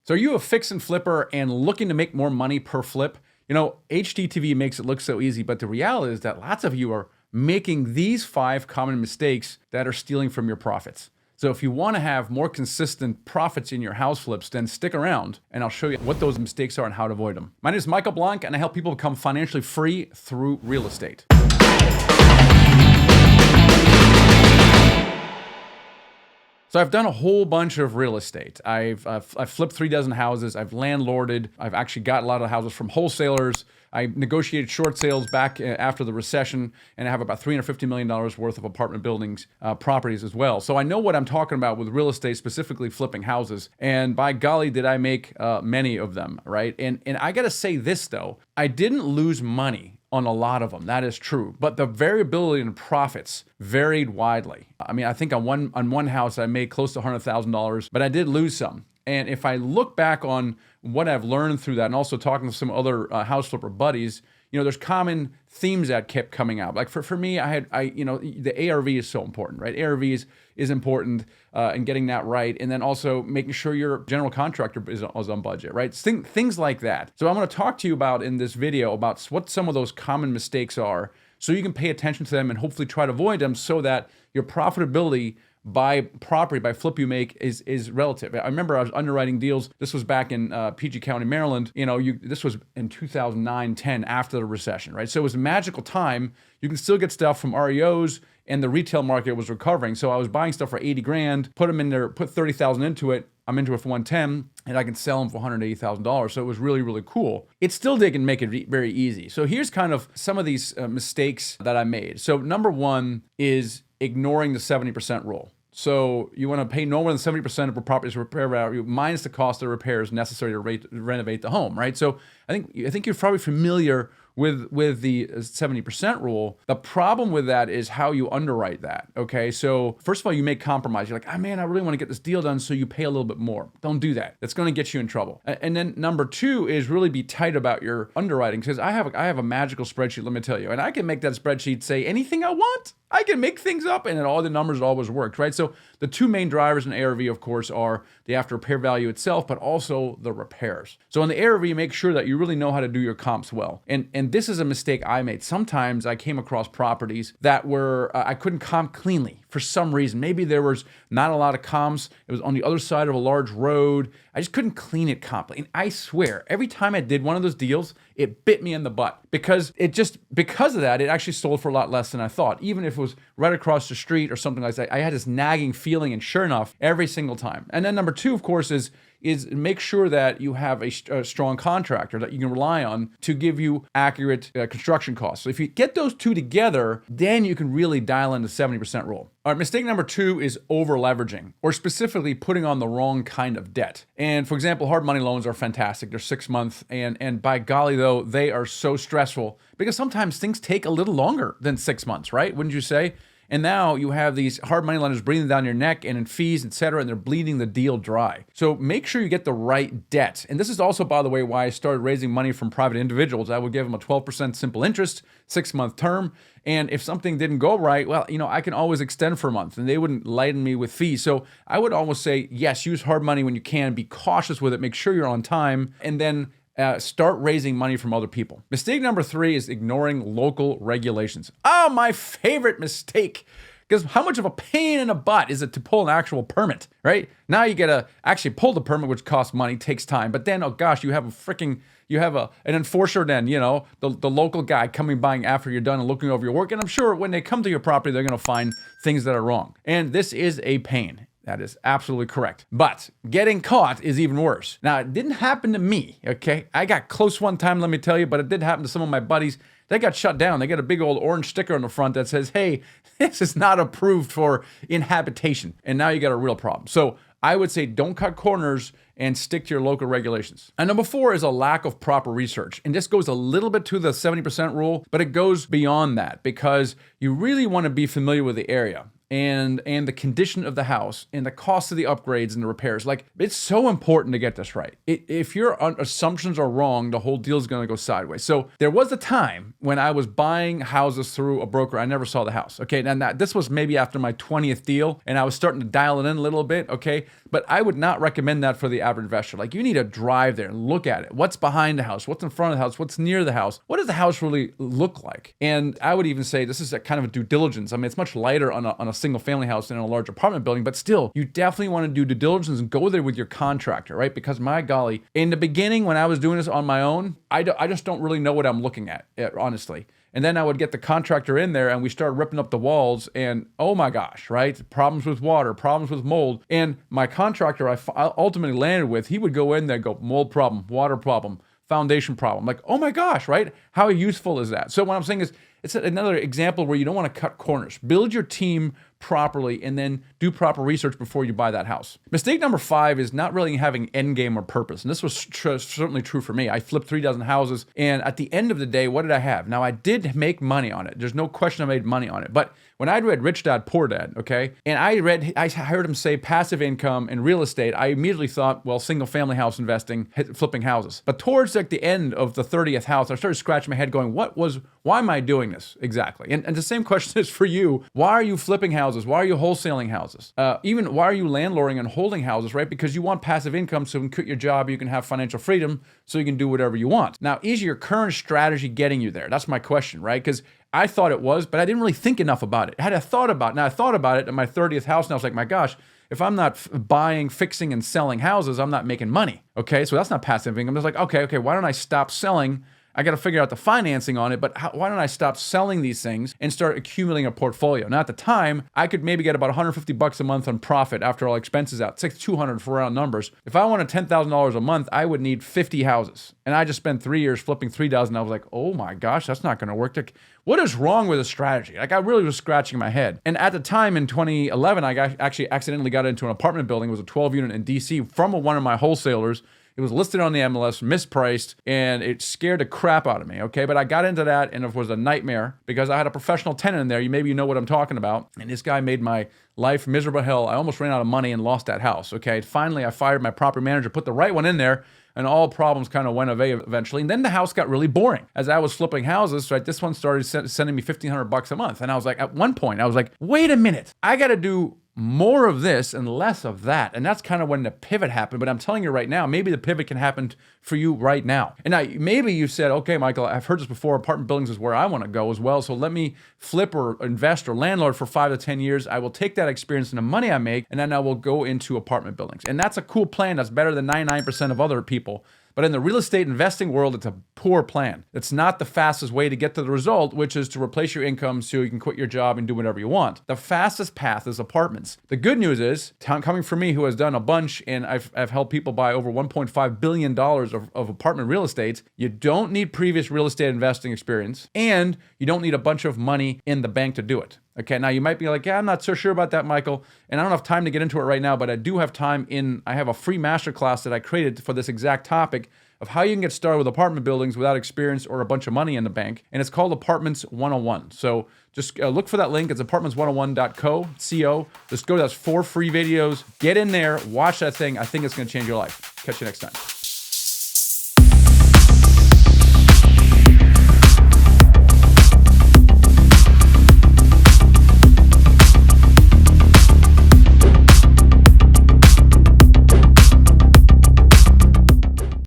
So are you a fix and flipper and looking to make more money per flip? You know, HGTV makes it look so easy, but the reality is that lots of you are making these 5 common mistakes that are stealing from your profits. So if you want to have more consistent profits in your house flips, then stick around and I'll show you what those mistakes are and how to avoid them. My name is Michael Blanc and I help people become financially free through real estate. So I've done a whole bunch of real estate. I've flipped 3 dozen houses. I've landlorded. I've actually got a lot of houses from wholesalers. I negotiated short sales back after the recession, and I have about $350 million worth of apartment buildings, properties as well. So I know what I'm talking about with real estate, specifically flipping houses. And by golly, did I make many of them, right? And I got to say this though, I didn't lose money on a lot of them. That is true. But the variability in profits varied widely. I mean, I think on one house I made close to $100,000, but I did lose some. And if I look back on what I've learned through that, and also talking to some other house flipper buddies, you know, there's common themes that kept coming out. Like for me, the ARV is so important, right? ARV is important in getting that right. And then also making sure your general contractor is on budget, right? Things like that. So I'm going to talk to you about in this video about what some of those common mistakes are so you can pay attention to them and hopefully try to avoid them so that your profitability by property, by flip you make is relative. I remember I was underwriting deals. This was back in PG County, Maryland. You know, this was in 2009, 10 after the recession, right? So it was a magical time. You can still get stuff from REOs and the retail market was recovering. So I was buying stuff for 80 grand, put them in there, put 30,000 into it. I'm into it for 110 and I can sell them for $180,000. So it was really, really cool. It still didn't make it very easy. So here's kind of some of these mistakes that I made. So number one is ignoring the 70% rule. So you want to pay no more than 70% of a property's repair value minus the cost of repairs necessary to renovate the home, right? So I think you're probably familiar with the 70% rule. The problem with that is how you underwrite that, okay? So first of all, you make compromise. You're like, man, I really want to get this deal done, so you pay a little bit more. Don't do that. That's going to get you in trouble. And then number two is really be tight about your underwriting, because I have a magical spreadsheet, let me tell you, and I can make that spreadsheet say anything I want. I can make things up and all the numbers always worked, right? So the two main drivers in ARV, of course, are the after repair value itself, but also the repairs. So in the ARV, make sure that you really know how to do your comps well. And this is a mistake I made. Sometimes I came across properties that were, I couldn't comp cleanly for some reason. Maybe there was not a lot of comps. It was on the other side of a large road. I just couldn't clean it comply. And I swear, every time I did one of those deals, it bit me in the butt because of that, it actually sold for a lot less than I thought. Even if it was right across the street or something like that, I had this nagging feeling, and sure enough, every single time. And then number two, of course, is make sure that you have a strong contractor that you can rely on to give you accurate construction costs. So if you get those two together, then you can really dial in the 70% rule. All right, mistake number two is over leveraging, or specifically putting on the wrong kind of debt. And for example, hard money loans are fantastic. They're 6 months, and by golly though, they are so stressful because sometimes things take a little longer than 6 months, right? Wouldn't you say? And now you have these hard money lenders breathing down your neck and in fees, et cetera, and they're bleeding the deal dry. So make sure you get the right debt. And this is also, by the way, why I started raising money from private individuals. I would give them a 12% simple interest, 6-month term. And if something didn't go right, well, I can always extend for a month and they wouldn't lighten me with fees. So I would almost say, yes, use hard money when you can, be cautious with it, make sure you're on time, and then start raising money from other people. Mistake number three is ignoring local regulations. Oh, my favorite mistake. Because how much of a pain in the butt is it to pull an actual permit, right? Now you gotta actually pull the permit, which costs money, takes time. But then, oh gosh, you have an enforcer then, the local guy coming by after you're done and looking over your work. And I'm sure when they come to your property, they're gonna find things that are wrong. And this is a pain. That is absolutely correct. But getting caught is even worse. Now, it didn't happen to me, okay? I got close one time, let me tell you, but it did happen to some of my buddies. They got shut down. They got a big old orange sticker on the front that says, hey, this is not approved for inhabitation. And now you got a real problem. So I would say don't cut corners and stick to your local regulations. And number four is a lack of proper research. And this goes a little bit to the 70% rule, but it goes beyond that because you really want to be familiar with the area. and the condition of the house and the cost of the upgrades and the repairs. Like, it's so important to get this right. If your assumptions are wrong, the whole deal is going to go sideways. So there was a time when I was buying houses through a broker. I never saw the house. Okay. And this was maybe after my 20th deal, and I was starting to dial it in a little bit. Okay. But I would not recommend that for the average investor. Like, you need to drive there and look at it. What's behind the house? What's in front of the house? What's near the house? What does the house really look like? And I would even say this is a kind of a due diligence. I mean, it's much lighter on a single family house than in a large apartment building, but still, you definitely want to do due diligence and go there with your contractor, right? Because my golly, in the beginning, when I was doing this on my own, I just don't really know what I'm looking at, honestly. And then I would get the contractor in there and we started ripping up the walls and oh my gosh, right? Problems with water, problems with mold. And my contractor I ultimately landed with, he would go in there and go, mold problem, water problem, foundation problem. Like, oh my gosh, right? How useful is that? So what I'm saying is, it's another example where you don't want to cut corners. Build your team properly and then do proper research before you buy that house. Mistake number 5 is not really having end game or purpose. And this was certainly true for me. I flipped 3 dozen houses, and at the end of the day, what did I have? Now, I did make money on it. There's no question I made money on it. But when I read Rich Dad, Poor Dad, okay, and I heard him say passive income and real estate, I immediately thought, well, single family house investing, flipping houses. But towards like the end of the 30th house, I started scratching my head going, why am I doing this exactly? And the same question is for you. Why are you flipping houses? Why are you wholesaling houses? Even why are you landlording and holding houses, right? Because you want passive income so you can quit your job, you can have financial freedom so you can do whatever you want. Now, is your current strategy getting you there? That's my question, right? Because I thought it was, but I didn't really think enough about it. I thought about it at my 30th house, and I was like, my gosh, if I'm not buying, fixing, and selling houses, I'm not making money. Okay, so that's not passive income. I was like, okay, why don't I stop selling? I got to figure out the financing on it, but why don't I stop selling these things and start accumulating a portfolio? Now, at the time, I could maybe get about $150 a month on profit after all expenses out, $200 for round numbers. If I wanted $10,000 a month, I would need 50 houses. And I just spent 3 years flipping 3 dozen. I was like, oh my gosh, that's not going to work. What is wrong with a strategy? Like, I really was scratching my head. And at the time in 2011, I actually accidentally got into an apartment building. It was a 12 unit in DC from one of my wholesalers. It was listed on the MLS, mispriced, and it scared the crap out of me, okay? But I got into that, and it was a nightmare because I had a professional tenant in there. Maybe you know what I'm talking about. And this guy made my life miserable hell. I almost ran out of money and lost that house, okay? Finally, I fired my property manager, put the right one in there, and all problems kind of went away eventually. And then the house got really boring. As I was flipping houses, right, this one started sending me $1,500 a month. And I was like, at one point, I was like, wait a minute, I got to do more of this and less of that. And that's kind of when the pivot happened. But I'm telling you right now, maybe the pivot can happen for you right now. And now maybe you said, okay, Michael, I've heard this before. Apartment buildings is where I want to go as well. So let me flip or invest or landlord for 5 to 10 years. I will take that experience and the money I make, and then I will go into apartment buildings. And that's a cool plan. That's better than 99% of other people. But in the real estate investing world, it's a poor plan. It's not the fastest way to get to the result, which is to replace your income so you can quit your job and do whatever you want. The fastest path is apartments. The good news is, coming from me who has done a bunch, and I've helped people buy over $1.5 billion of apartment real estate, you don't need previous real estate investing experience, and you don't need a bunch of money in the bank to do it. Okay, now you might be like, yeah, I'm not so sure about that, Michael, and I don't have time to get into it right now, but I do have time I have a free masterclass that I created for this exact topic of how you can get started with apartment buildings without experience or a bunch of money in the bank, and it's called Apartments 101. So just look for that link. It's apartments101.co. Just go to those 4 free videos, get in there, watch that thing. I think it's going to change your life. Catch you next time.